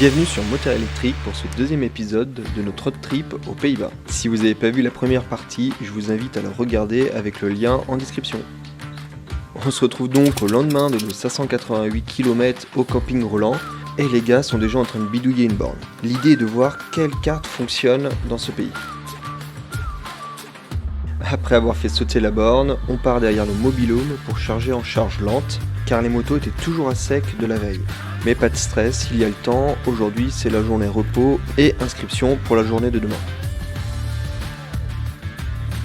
Bienvenue sur Moteur électrique pour ce deuxième épisode de notre road trip aux Pays-Bas. Si vous n'avez pas vu la première partie, je vous invite à la regarder avec le lien en description. On se retrouve donc au lendemain de nos 588 km au camping Roland et les gars sont déjà en train de bidouiller une borne. L'idée est de voir quelle carte fonctionne dans ce pays. Après avoir fait sauter la borne, on part derrière le mobil-home pour charger en charge lente car les motos étaient toujours à sec de la veille. Mais pas de stress, il y a le temps, aujourd'hui c'est la journée repos et inscription pour la journée de demain.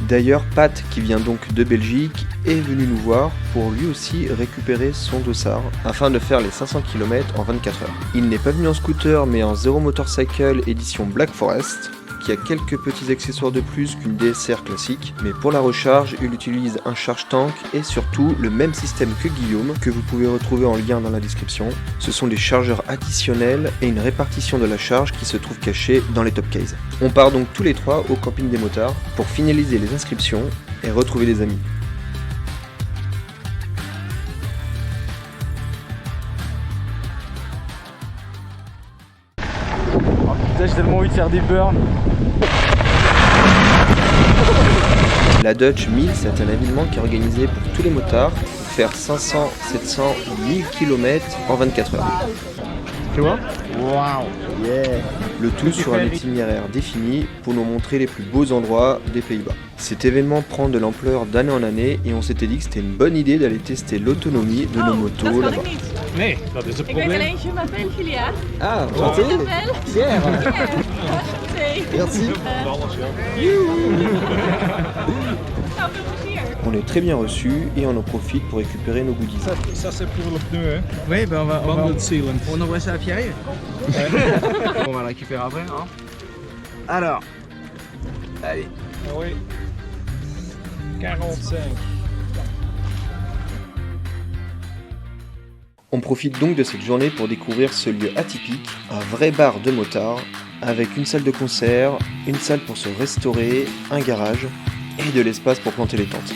D'ailleurs Pat, qui vient donc de Belgique, est venu nous voir pour lui aussi récupérer son dossard afin de faire les 500 km en 24 heures. Il n'est pas venu en scooter mais en Zero Motorcycle édition Black Forest, qui a quelques petits accessoires de plus qu'une DSR classique, mais pour la recharge, il utilise un charge tank et surtout le même système que Guillaume, que vous pouvez retrouver en lien dans la description. Ce sont des chargeurs additionnels et une répartition de la charge qui se trouve cachée dans les top cases. On part donc tous les trois au camping des motards pour finaliser les inscriptions et retrouver des amis. J'ai tellement envie de faire des burns. La Dutch 1000, c'est un événement qui est organisé pour tous les motards pour faire 500, 700 ou 1000 km en 24 heures. Tu vois? Waouh! Yeah! Le tout sur un itinéraire défini pour nous montrer les plus beaux endroits des Pays-Bas. Cet événement prend de l'ampleur d'année en année et on s'était dit que c'était une bonne idée d'aller tester l'autonomie de nos motos là-bas. Nee, dat is het Ik ben probleem. alleen, je m'appelle Julia. Ah, enchanté! Pierre! Enchanté. Merci! Nou, veel plezier. On est très bien reçus et on en profite pour récupérer nos goodies. Ça c'est pour le pneu, hein. Oui, ben Bundle sealant. on envoie ça à Pierre. On va le récupérer après. Hein. Alors, allez. Ah oui. 45. On profite donc de cette journée pour découvrir ce lieu atypique, un vrai bar de motards, avec une salle de concert, une salle pour se restaurer, un garage et de l'espace pour planter les tentes.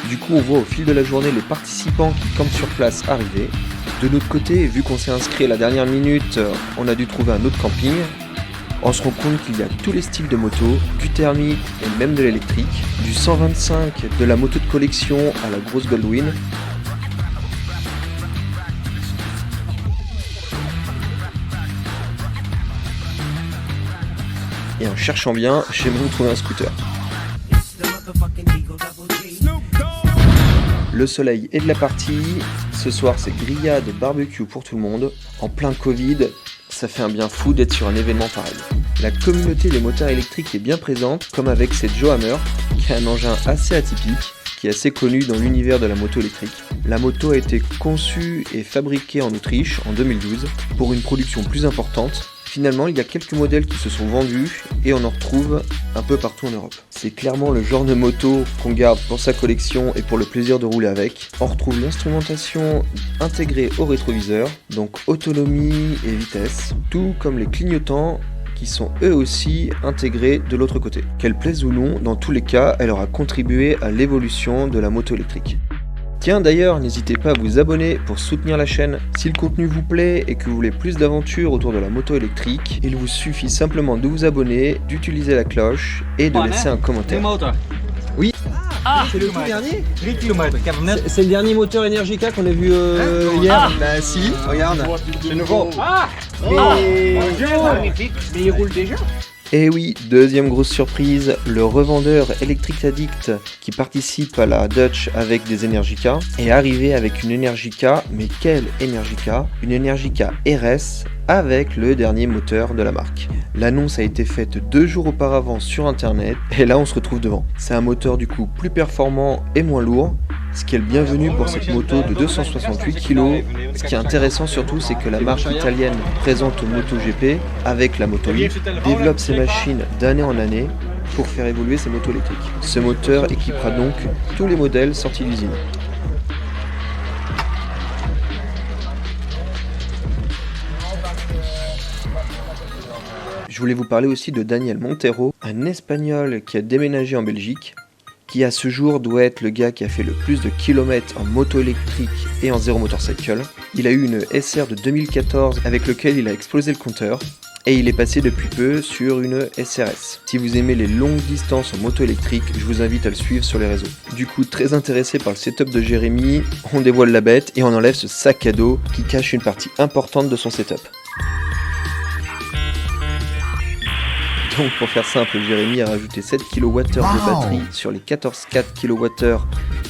Du coup on voit au fil de la journée les participants qui campent sur place arriver. De notre côté, vu qu'on s'est inscrit à la dernière minute, on a dû trouver un autre camping. On se rend compte qu'il y a tous les styles de motos, du thermique et même de l'électrique, du 125, de la moto de collection à la grosse Goldwyn. Et en cherchant bien, j'ai même trouvé un scooter. Le soleil est de la partie, ce soir c'est grillade barbecue pour tout le monde. En plein Covid, ça fait un bien fou d'être sur un événement pareil. La communauté des moteurs électriques est bien présente, comme avec cette Joe Hammer, qui a un engin assez atypique, qui est assez connu dans l'univers de la moto électrique. La moto a été conçue et fabriquée en Autriche en 2012 pour une production plus importante. Finalement, il y a quelques modèles qui se sont vendus et on en retrouve un peu partout en Europe. C'est clairement le genre de moto qu'on garde pour sa collection et pour le plaisir de rouler avec. On retrouve l'instrumentation intégrée au rétroviseur, donc autonomie et vitesse, tout comme les clignotants qui sont eux aussi intégrés de l'autre côté. Qu'elle plaise ou non, dans tous les cas, elle aura contribué à l'évolution de la moto électrique. Tiens d'ailleurs, n'hésitez pas à vous abonner pour soutenir la chaîne. Si le contenu vous plaît et que vous voulez plus d'aventures autour de la moto électrique, il vous suffit simplement de vous abonner, d'utiliser la cloche et de laisser un commentaire. motor. Oui. C'est le tout dernier 3 kilometer. Ik heb hem net. C'est le dernier moteur Energica qu'on a vu hier. Bah si, regarde. C'est nouveau. Ah! Magnifique. Mais il roule déjà. Et oui, deuxième grosse surprise, le revendeur Electric Addict qui participe à la Dutch avec des Energica est arrivé avec une Energica, mais quelle Energica? Une Energica RS avec le dernier moteur de la marque. L'annonce a été faite 2 jours auparavant sur internet et là on se retrouve devant. C'est un moteur du coup plus performant et moins lourd, ce qui est le bienvenu pour cette moto de 268 kg. Ce qui est intéressant surtout, c'est que la marque italienne présente au MotoGP avec la Moto E développe ses machines d'année en année pour faire évoluer ses motos électriques. Ce moteur équipera donc tous les modèles sortis d'usine. Je voulais vous parler aussi de Daniel Montero, un Espagnol qui a déménagé en Belgique qui à ce jour doit être le gars qui a fait le plus de kilomètres en moto électrique et en zéro motorcycle. Il a eu une SR de 2014 avec lequel il a explosé le compteur. Et il est passé depuis peu sur une SRS. Si vous aimez les longues distances en moto électrique, je vous invite à le suivre sur les réseaux. Du coup, très intéressé par le setup de Jérémy, on dévoile la bête et on enlève ce sac à dos qui cache une partie importante de son setup. Donc pour faire simple, Jérémy a rajouté 7 kWh de batterie sur les 14,4 kWh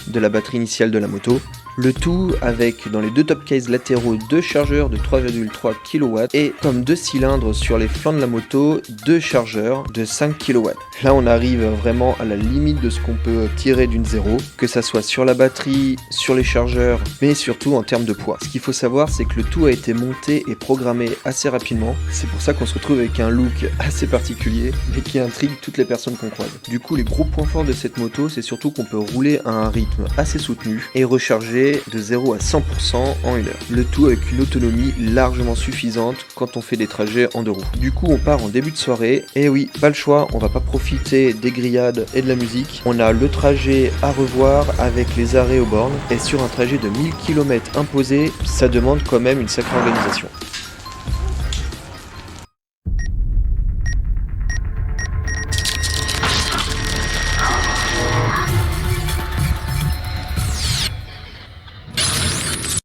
de la batterie initiale de la moto. Le tout avec, dans les deux top cases latéraux, deux chargeurs de 3,3 kW et comme deux cylindres sur les flancs de la moto, deux chargeurs de 5 kW. Là on arrive vraiment à la limite de ce qu'on peut tirer d'une zéro, que ça soit sur la batterie, sur les chargeurs, mais surtout en termes de poids. Ce qu'il faut savoir, c'est que le tout a été monté et programmé assez rapidement. C'est pour ça qu'on se retrouve avec un look assez particulier, mais qui intrigue toutes les personnes qu'on croise. Du coup, les gros points forts de cette moto, c'est surtout qu'on peut rouler à un rythme assez soutenu et recharger de 0 à 100% en 1 heure. Le tout avec une autonomie largement suffisante quand on fait des trajets en 2 roues. Du coup, on part en début de soirée, et oui, pas le choix, on va pas profiter des grillades et de la musique. On a le trajet à revoir avec les arrêts aux bornes, et sur un trajet de 1000 km imposé, ça demande quand même une sacrée organisation.